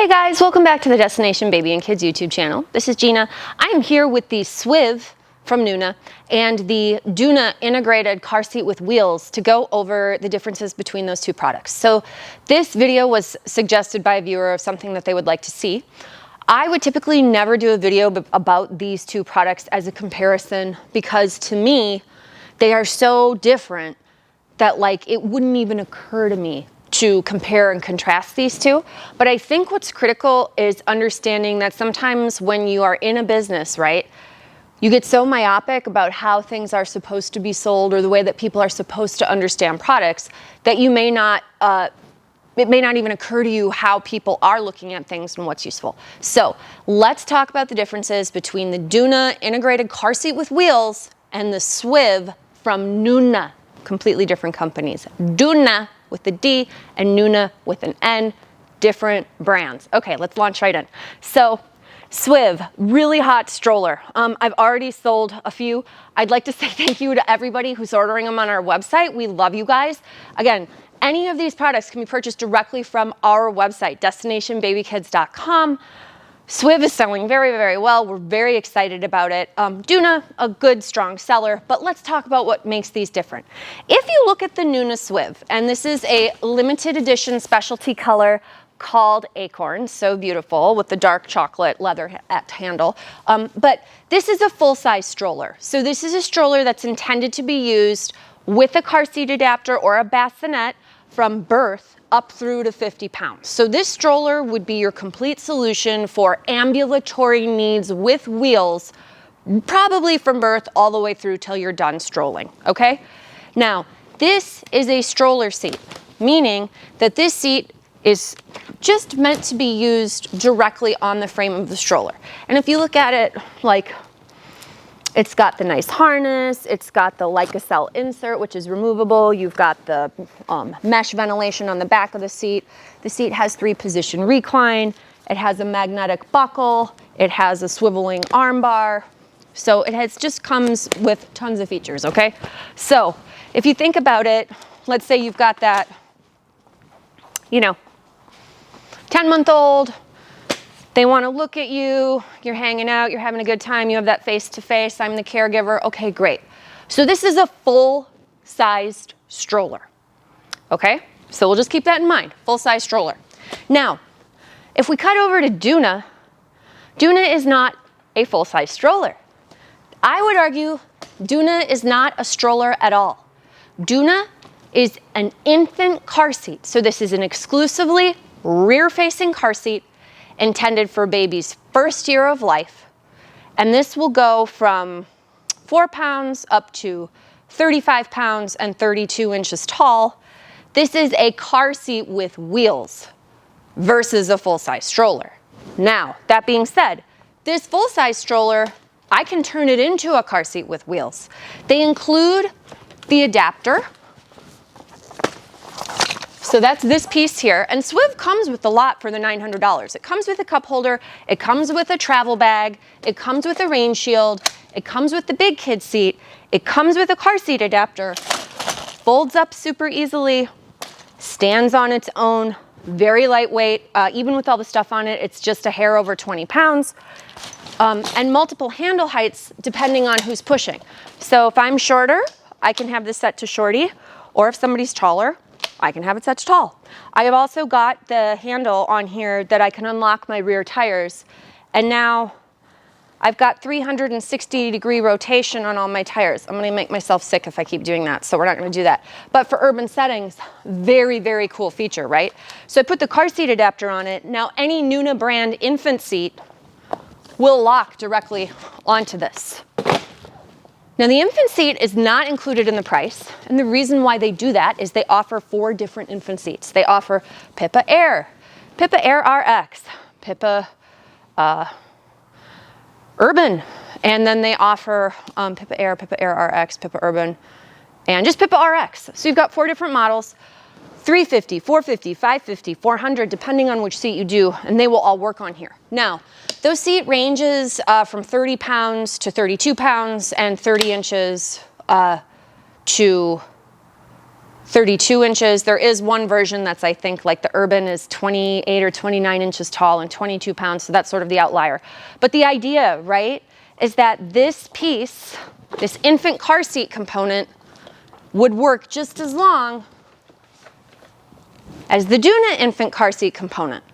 Hey guys, welcome back to the Destination Baby and Kids YouTube channel. This is Gina. I am here with the Swiv from NUNA and the DOONA integrated car seat with wheels to go over the differences between those two products. So this video was suggested by a viewer of something that they would like to see. I would typically never do a video about these two products as a comparison because to me, they are so different that like it wouldn't even occur to me to compare and contrast these two. But I think what's critical is understanding that sometimes when you are in a business, right, you get so myopic about how things are supposed to be sold or the way that people are supposed to understand products that you may not, it may not even occur to you how people are looking at things and what's useful. So let's talk about the differences between the DOONA integrated car seat with wheels and the Swiv from NUNA, completely different companies. DOONA with the D and NUNA with an N, different brands. Okay, let's launch right in. So Swiv, really hot stroller. I've already sold a few. I'd like to say thank you to everybody who's ordering them on our website. We love you guys. Again, any of these products can be purchased directly from our website, DestinationBabyKids.com. Swiv is selling very, very well. We're very excited about it. DOONA, a good, strong seller, but let's talk about what makes these different. If you look at the NUNA Swiv, and this is a limited edition specialty color called Acorn, so beautiful with the dark chocolate leather handle, but this is a full-size stroller. So this is a stroller that's intended to be used with a car seat adapter or a bassinet from birth up through to 50 pounds. So this stroller would be your complete solution for ambulatory needs with wheels, probably from birth all the way through till you're done strolling, okay? Now, this is a stroller seat, meaning that this seat is just meant to be used directly on the frame of the stroller. And if you look at it, like, it's got the nice harness, it's got the Lyocell insert, which is removable. You've got the mesh ventilation on the back of the seat. The seat has 3-position recline. It has a magnetic buckle. It has a swiveling arm bar. So it just comes with tons of features, okay? So if you think about it, let's say you've got that, 10-month-old, they want to look at you, you're hanging out, you're having a good time, you have that face-to-face, I'm the caregiver, okay, great. So this is a full-sized stroller, okay? So we'll just keep that in mind, full-size stroller. Now, if we cut over to DOONA, DOONA is not a full-size stroller. I would argue DOONA is not a stroller at all. DOONA is an infant car seat. So this is an exclusively rear-facing car seat intended for baby's first year of life. And this will go from 4 pounds up to 35 pounds and 32 inches tall. This is a car seat with wheels versus a full-size stroller. Now, that being said, this full-size stroller, I can turn it into a car seat with wheels. They include the adapter. So that's this piece here, and Swiv comes with a lot for the $900. It comes with a cup holder, it comes with a travel bag, it comes with a rain shield, it comes with the big kid seat, it comes with a car seat adapter, folds up super easily, stands on its own, very lightweight. Even with all the stuff on it, it's just a hair over 20 pounds. And multiple handle heights depending on who's pushing. So if I'm shorter, I can have this set to shorty, or if somebody's taller, I can have it set to tall. I have also got the handle on here that I can unlock my rear tires. And now I've got 360-degree rotation on all my tires. I'm gonna make myself sick if I keep doing that, so we're not gonna do that. But for urban settings, very, very cool feature, right? So I put the car seat adapter on it. Now any NUNA brand infant seat will lock directly onto this. Now the infant seat is not included in the price, and the reason why they do that is they offer 4 different infant seats. They offer PIPA Air, PIPA Air RX, PIPA Urban, and then they offer PIPA Air, PIPA Air RX, PIPA Urban, and just PIPA RX. So you've got 4 different models, 350, 450, 550, 400, depending on which seat you do, and they will all work on here. Now, those seat ranges from 30 pounds to 32 pounds and 30 inches to 32 inches. There is one version that's, I think, like the Urban is 28 or 29 inches tall and 22 pounds, so that's sort of the outlier. But the idea, right, is that this piece, this infant car seat component, would work just as long as the DOONA infant car seat component.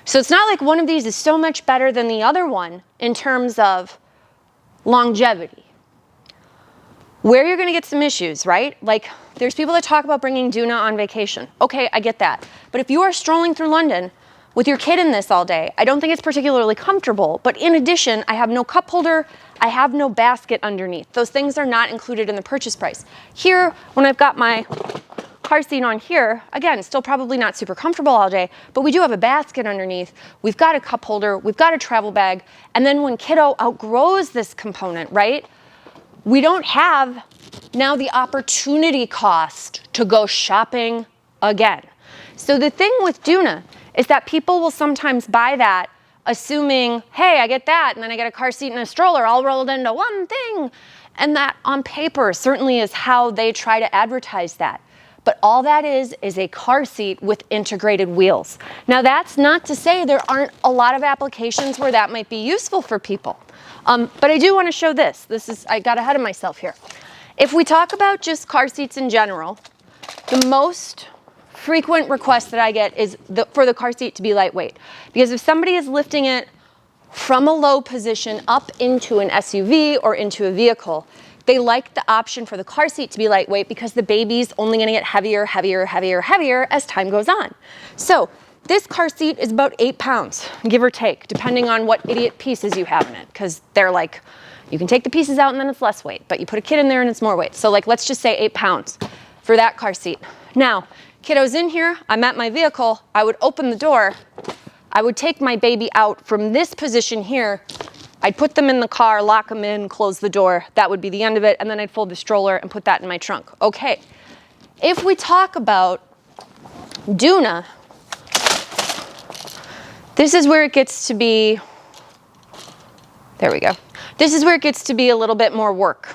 So it's not like one of these is so much better than the other one in terms of longevity. Where you're going to get some issues, right? Like, there's people that talk about bringing DOONA on vacation. Okay, I get that. But if you are strolling through London with your kid in this all day, I don't think it's particularly comfortable. But in addition, I have no cup holder, I have no basket underneath. Those things are not included in the purchase price. Here, when I've got my car seat on here, again, still probably not super comfortable all day, but we do have a basket underneath. We've got a cup holder, we've got a travel bag, and then when kiddo outgrows this component, right, we don't have now the opportunity cost to go shopping again. So the thing with DOONA is that people will sometimes buy that assuming, hey, I get that, and then I get a car seat and a stroller all rolled into one thing. And that on paper certainly is how they try to advertise that. But all that is a car seat with integrated wheels. Now that's not to say there aren't a lot of applications where that might be useful for people. But I do want to show this. I got ahead of myself here. If we talk about just car seats in general, the most frequent request that I get is for the car seat to be lightweight. Because if somebody is lifting it from a low position up into an SUV or into a vehicle, they like the option for the car seat to be lightweight because the baby's only going to get heavier, heavier, heavier, heavier as time goes on. So this car seat is about 8 pounds, give or take, depending on what idiot pieces you have in it. Because they're like, you can take the pieces out and then it's less weight, but you put a kid in there and it's more weight. So like, let's just say 8 pounds for that car seat. Now, kiddo's in here, I'm at my vehicle, I would open the door, I would take my baby out from this position here, I'd put them in the car, lock them in, close the door, that would be the end of it, and then I'd fold the stroller and put that in my trunk. Okay, if we talk about DOONA, this is where it gets to be, there we go. This is where it gets to be a little bit more work.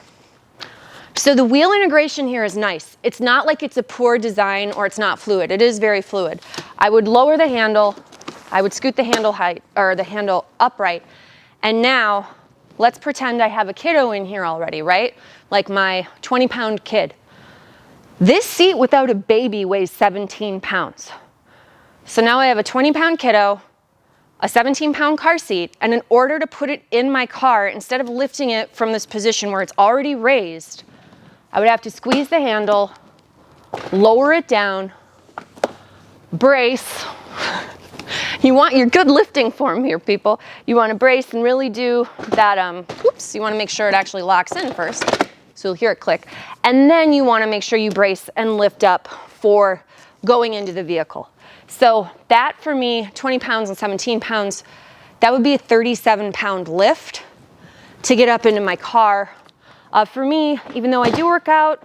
So the wheel integration here is nice. It's not like it's a poor design or it's not fluid. It is very fluid. I would lower the handle, I would scoot the handle height or the handle upright, and now let's pretend I have a kiddo in here already, right? Like my 20-pound kid. This seat without a baby weighs 17 pounds. So now I have a 20-pound kiddo, a 17-pound car seat, and in order to put it in my car, instead of lifting it from this position where it's already raised, I would have to squeeze the handle, lower it down, brace. You want your good lifting form here, people. You want to brace and really do that, oops, you want to make sure it actually locks in first. So you'll hear it click. And then you want to make sure you brace and lift up for going into the vehicle. So that for me, 20 pounds and 17 pounds, that would be a 37-pound lift to get up into my car. For me, even though I do work out,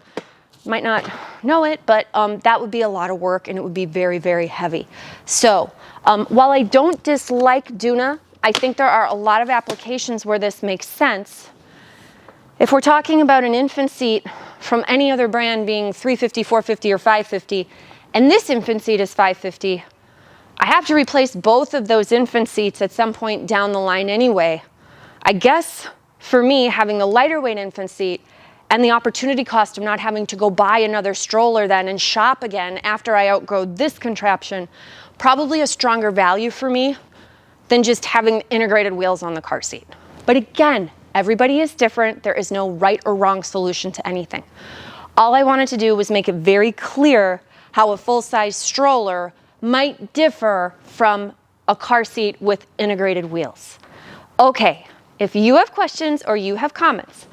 might not know it, but that would be a lot of work and it would be very, very heavy. So while I don't dislike DOONA, I think there are a lot of applications where this makes sense. If we're talking about an infant seat from any other brand being $350, $450, or $550, and this infant seat is $550, I have to replace both of those infant seats at some point down the line anyway. I guess for me, having the lighter weight infant seat and the opportunity cost of not having to go buy another stroller then and shop again after I outgrow this contraption, probably a stronger value for me than just having integrated wheels on the car seat. But again, everybody is different. There is no right or wrong solution to anything. All I wanted to do was make it very clear how a full-size stroller might differ from a car seat with integrated wheels. Okay, if you have questions or you have comments,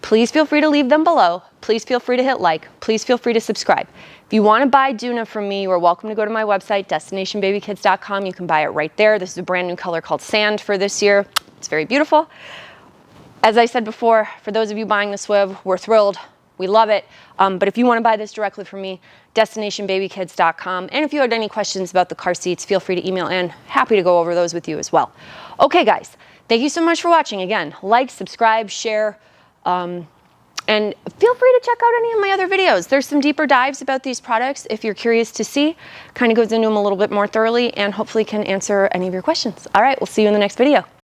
please feel free to leave them below. Please feel free to hit like. Please feel free to subscribe. If you want to buy DOONA from me, you are welcome to go to my website, DestinationBabyKids.com. You can buy it right there. This is a brand new color called Sand for this year. It's very beautiful. As I said before, for those of you buying the Swiv, we're thrilled. We love it. But if you want to buy this directly from me, DestinationBabyKids.com. And if you had any questions about the car seats, feel free to email in. Happy to go over those with you as well. Okay, guys, thank you so much for watching. Again, like, subscribe, share. And feel free to check out any of my other videos. There's some deeper dives about these products if you're curious to see. Kind of goes into them a little bit more thoroughly and hopefully can answer any of your questions. All right, we'll see you in the next video.